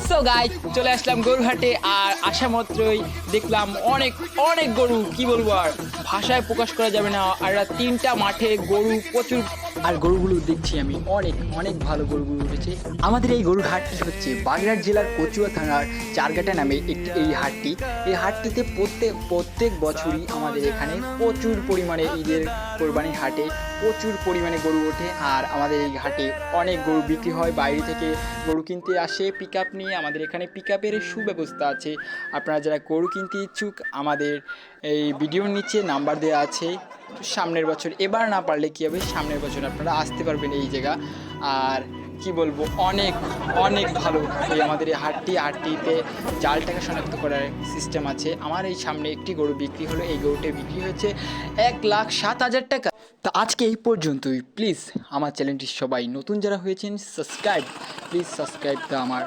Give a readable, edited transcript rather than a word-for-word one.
So guys, চলে আসলাম গরুহাটে। আর আসা মাত্রই দেখলাম অনেক অনেক গরু, কি বলবো আর ভাষায় প্রকাশ করা যাবে না। আর তিনটা মাঠে গরু প্রচুর, আর গরুগুলো দেখছি আমি অনেক অনেক ভালো গরুগুলো উঠেছে। আমাদের এই গরুর হাটটি হচ্ছে বাগেরহাট জেলার কচুয়া থানার চারঘাটা নামে এই হাটটি। এই হাটটিতে প্রত্যেক বছরই আমাদের এখানে প্রচুর পরিমাণে ঈদের কোরবানির হাটে প্রচুর পরিমাণে গরু ওঠে। আর আমাদের এই হাটে অনেক গরু বিক্রি হয়, বাইরে থেকে গরু কিনতে আসে পিক আপ নিয়ে। আমাদের এখানে পিক আপের সুব্যবস্থা আছে। আপনারা যারা গরু কিনতে ইচ্ছুক, আমাদের এই ভিডিওর নিচে নাম্বার দেওয়া আছে। সামনের বছর, এবার না পারলে কী হবে, সামনের বছর আপনারা আসতে পারবেন এই জায়গা। আর কি বলবো, অনেক অনেক ভালো এই আমাদের এই হাটটিতে জাল টাকা শনাক্ত করার সিস্টেম আছে। আমার এই সামনে একটি গরু বিক্রি হলো, এই গরুটা বিক্রি হয়েছে 1,07,000 টাকা। তা আজকে এই পর্যন্তই। প্লিজ আমার চ্যানেলটি সবাই নতুন যারা হয়েছেন প্লিজ সাবস্ক্রাইব আমার